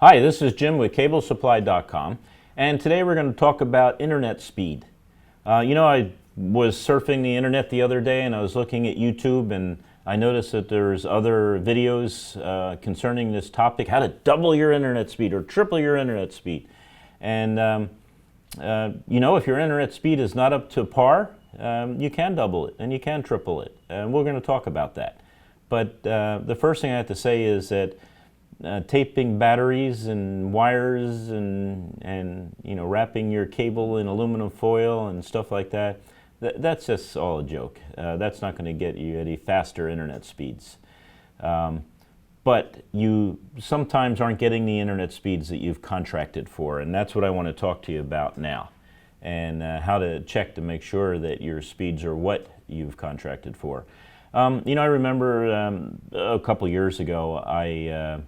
Hi, this is Jim with CableSupply.com, and today we're going to talk about internet speed. I was surfing the internet the other day and I was looking at YouTube, and I noticed that there's other videos concerning this topic, how to double your internet speed or triple your internet speed. And if your internet speed is not up to par, you can double it and you can triple it, and we're going to talk about that. But the first thing I have to say is that taping batteries and wires and wrapping your cable in aluminum foil and stuff like that, that's just all a joke. That's not going to get you any faster internet speeds. But you sometimes aren't getting the internet speeds that you've contracted for, and that's what I want to talk to you about now, and how to check to make sure that your speeds are what you've contracted for. I remember a couple years ago I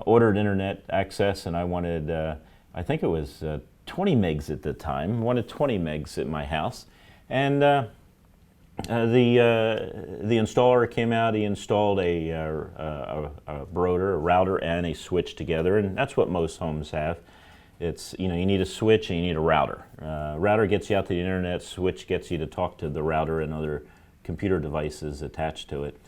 ordered internet access, and I wanted, I think it was 20 megs at the time. I wanted 20 megs at my house, and the installer came out. He installed a router and a switch together, and that's what most homes have. It's you need a switch and you need a router. Router gets you out to the internet. Switch gets you to talk to the router and other computer devices attached to it.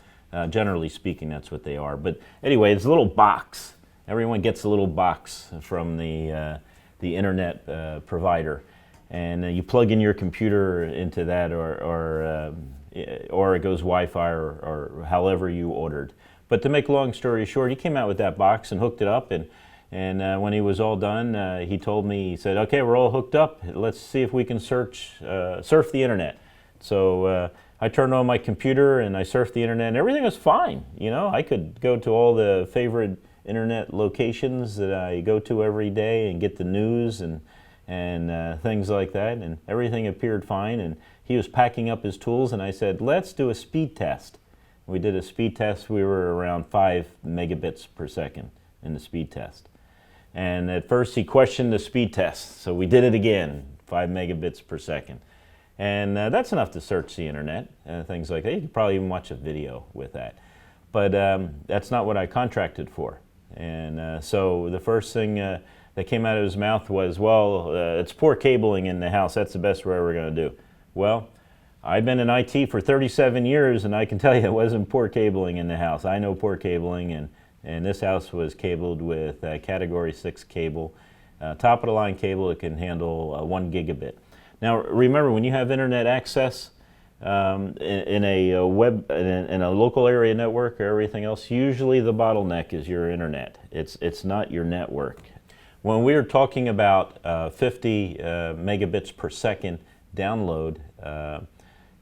Generally speaking, that's what they are. But anyway, it's a little box. Everyone gets a little box from the internet provider, and you plug in your computer into that, or it goes Wi-Fi, or however you ordered. But to make a long story short, he came out with that box and hooked it up, and when he was all done, he told me, he said, "Okay, we're all hooked up. Let's see if we can surf the internet." So I turned on my computer and I surfed the internet, and everything was fine. I could go to all the favorite internet locations that I go to every day and get the news and things like that, and everything appeared fine. And he was packing up his tools, and I said, "Let's do a speed test." We did a speed test. We were around 5 megabits per second in the speed test. And at first he questioned the speed test, so we did it again, 5 megabits per second. And that's enough to search the internet and things like that. You could probably even watch a video with that. But that's not what I contracted for. And so the first thing that came out of his mouth was, "Well, it's poor cabling in the house. That's the best we're ever going to do." Well, I've been in IT for 37 years, and I can tell you it wasn't poor cabling in the house. I know poor cabling, and this house was cabled with Category 6 cable, top-of-the-line cable. It can handle 1 gigabit. Now, remember, when you have internet access in a local area network or everything else, usually the bottleneck is your internet. It's not your network. When we are talking about 50 megabits per second download,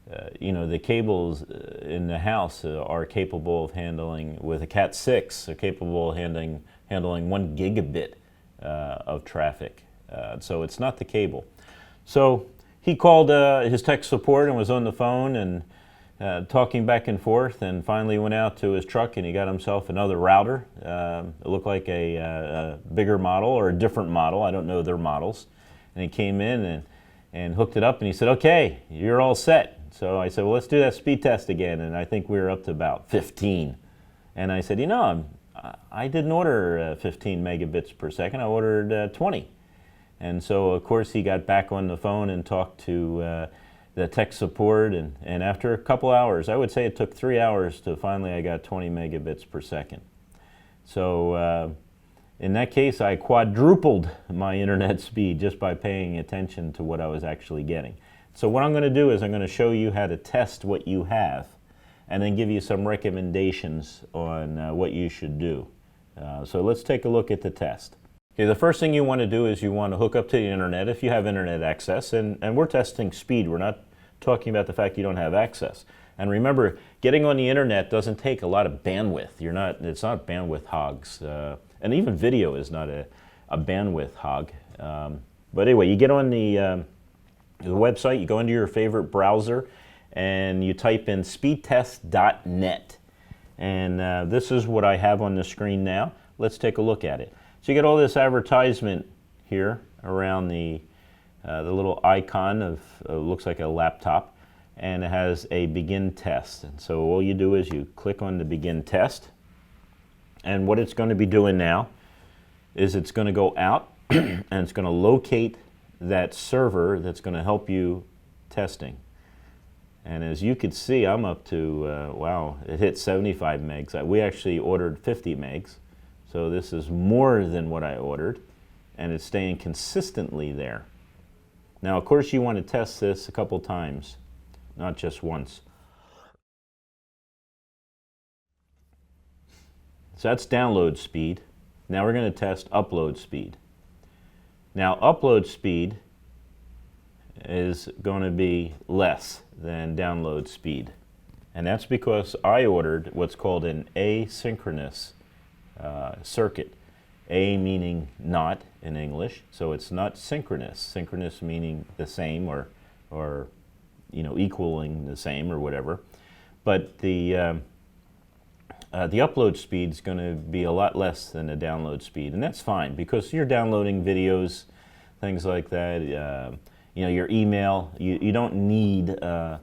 the cables in the house are capable of handling, with a Cat 6, are capable of handling 1 gigabit of traffic. So it's not the cable. So he called his tech support and was on the phone and talking back and forth, and finally went out to his truck and he got himself another router. It looked like a bigger model or a different model. I don't know their models. And he came in and hooked it up, and he said, "Okay, you're all set." So I said, "Well, let's do that speed test again." And I think we were up to about 15. And I said, I didn't order 15 megabits per second. I ordered 20. And so, of course, he got back on the phone and talked to the tech support, and after a couple hours, I would say it took 3 hours to finally I got 20 megabits per second. So in that case, I quadrupled my internet speed just by paying attention to what I was actually getting. So what I'm going to do is I'm going to show you how to test what you have, and then give you some recommendations on what you should do. So let's take a look at the test. Okay, the first thing you want to do is you want to hook up to the internet if you have internet access, and we're testing speed. We're not talking about the fact you don't have access. And remember, getting on the internet doesn't take a lot of bandwidth. It's not bandwidth hogs, and even video is not a bandwidth hog. But anyway, you get on the website, you go into your favorite browser, and you type in speedtest.net. And this is what I have on the screen now. Let's take a look at it. So you get all this advertisement here around the little icon of looks like a laptop, and it has a begin test. And so all you do is you click on the begin test, and what it's going to be doing now is it's going to go out and it's going to locate that server that's going to help you testing. And as you could see, I'm up to, wow, it hit 75 megs. We actually ordered 50 megs. So this is more than what I ordered, and it's staying consistently there. Now, of course, you want to test this a couple times, not just once. So that's download speed. Now we're going to test upload speed. Now, upload speed is going to be less than download speed. And that's because I ordered what's called an asynchronous circuit. A meaning not in English, so it's not synchronous. Synchronous meaning the same or equaling the same or whatever. But the upload speed is going to be a lot less than the download speed, and that's fine because you're downloading videos, things like that. Your email. You don't need the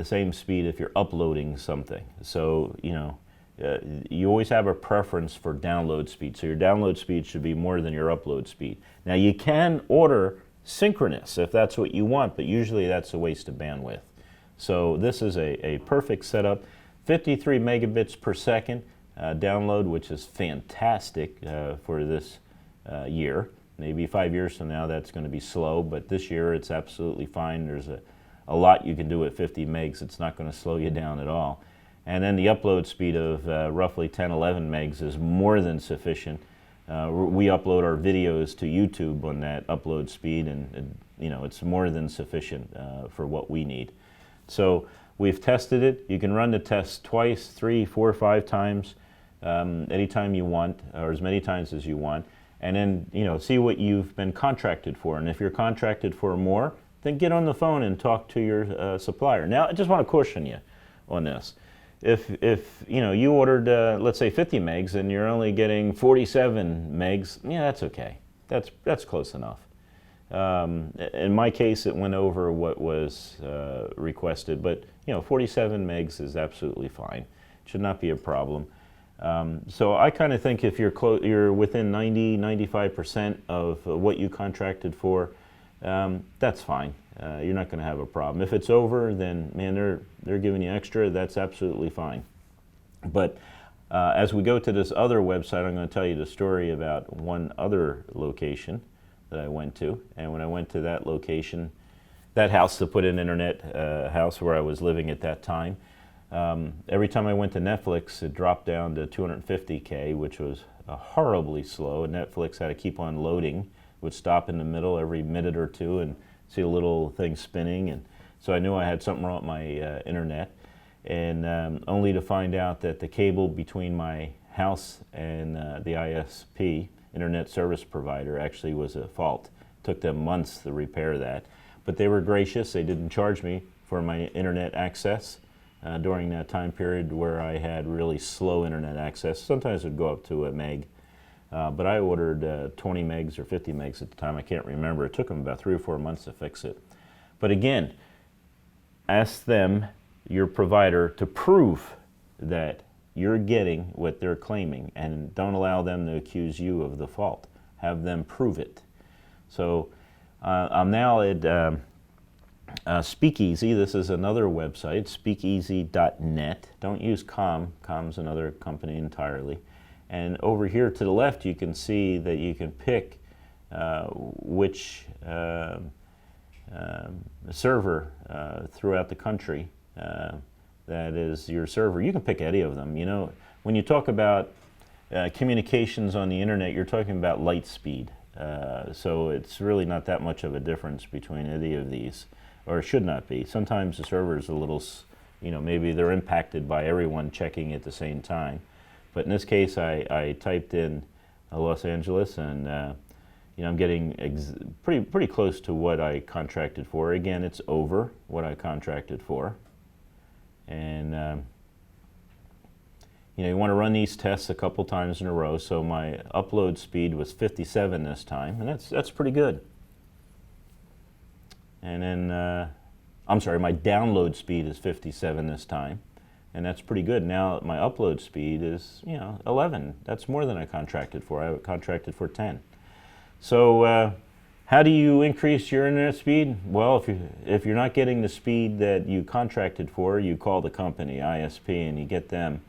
same speed if you're uploading something. So you always have a preference for download speed. So your download speed should be more than your upload speed. Now you can order synchronous if that's what you want, but usually that's a waste of bandwidth. So this is a perfect setup. 53 megabits per second download, which is fantastic for this year. Maybe 5 years from now that's going to be slow, but this year it's absolutely fine. There's a lot you can do at 50 megs. It's not going to slow you down at all. And then the upload speed of roughly 10, 11 megs is more than sufficient. We upload our videos to YouTube on that upload speed, and it's more than sufficient for what we need. So we've tested it. You can run the test twice, 3, 4, 5 times, anytime you want, or as many times as you want, and then see what you've been contracted for. And if you're contracted for more, then get on the phone and talk to your supplier. Now, I just want to caution you on this. If you ordered, let's say 50 megs and you're only getting 47 megs, yeah, that's okay. That's close enough. In my case, it went over what was requested, but 47 megs is absolutely fine. It should not be a problem. So I kind of think if you're within 90-95% of what you contracted for, that's fine. You're not going to have a problem. If it's over, then man, they're giving you extra. That's absolutely fine. But as we go to this other website, I'm going to tell you the story about one other location that I went to. And when I went to that location, that house to put in internet, house where I was living at that time, every time I went to Netflix, it dropped down to 250K, which was horribly slow. And Netflix had to keep on loading. It would stop in the middle every minute or two and see a little thing spinning, and so I knew I had something wrong with my internet, and only to find out that the cable between my house and the ISP, Internet Service Provider, actually was a fault. It took them months to repair that, but they were gracious. They didn't charge me for my internet access during that time period where I had really slow internet access. Sometimes it would go up to a meg. But I ordered 20 megs or 50 megs at the time. I can't remember. It took them about 3 or 4 months to fix it. But again, ask them, your provider, to prove that you're getting what they're claiming, and don't allow them to accuse you of the fault. Have them prove it. So I'm now at Speakeasy. This is another website, speakeasy.net. Don't use Com. Com's another company entirely. And over here to the left, you can see that you can pick which server throughout the country that is your server. You can pick any of them. When you talk about communications on the internet, you're talking about light speed. So it's really not that much of a difference between any of these, or it should not be. Sometimes the server is a little, maybe they're impacted by everyone checking at the same time. But in this case, I typed in Los Angeles, and I'm getting pretty close to what I contracted for. Again, it's over what I contracted for, and you want to run these tests a couple times in a row. So my upload speed was 57 this time, and that's pretty good. And then I'm sorry, my download speed is 57 this time. and that's pretty good. Now my upload speed is 11. That's more than I contracted for. I contracted for 10. So how do you increase your internet speed? Well, if you're not getting the speed that you contracted for, you call the company, ISP, and you get them.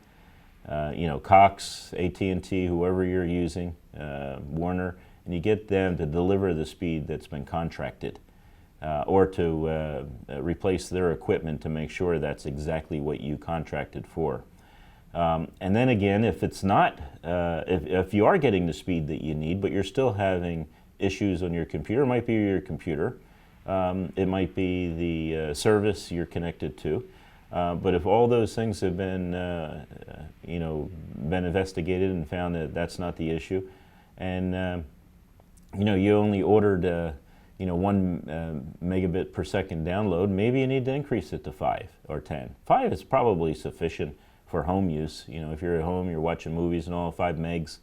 Cox, AT&T, whoever you're using, Warner, and you get them to deliver the speed that's been contracted, or to replace their equipment to make sure that's exactly what you contracted for. And then again, if it's not, if you are getting the speed that you need, but you're still having issues on your computer, it might be your computer, it might be the service you're connected to. But if all those things have been, been investigated and found that that's not the issue, and you only ordered 1 megabit per second download, maybe you need to increase it to 5 or 10. 5 is probably sufficient for home use. If you're at home, you're watching movies and all, 5 megs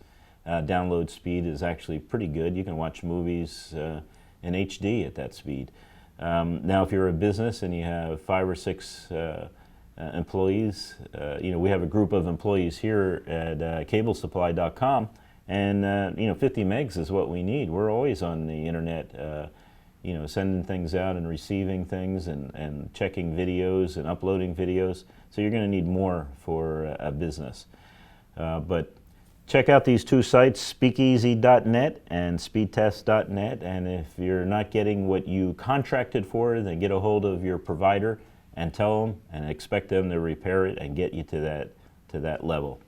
download speed is actually pretty good. You can watch movies in HD at that speed. Now, if you're a business and you have 5 or 6 employees, we have a group of employees here at CableSupply.com, and 50 megs is what we need. We're always on the internet, sending things out and receiving things and checking videos and uploading videos. So you're going to need more for a business. But check out these 2 sites, speakeasy.net and speedtest.net, and if you're not getting what you contracted for, then get a hold of your provider and tell them and expect them to repair it and get you to that level.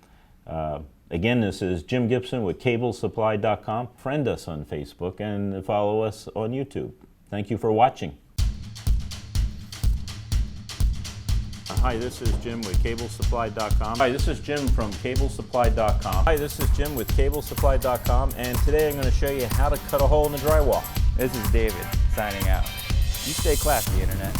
Again, this is Jim Gibson with CableSupply.com. Friend us on Facebook and follow us on YouTube. Thank you for watching. Hi, this is Jim with CableSupply.com. Hi, this is Jim from CableSupply.com. Hi, this is Jim with CableSupply.com, and today I'm going to show you how to cut a hole in the drywall. This is David signing out. You stay classy, Internet.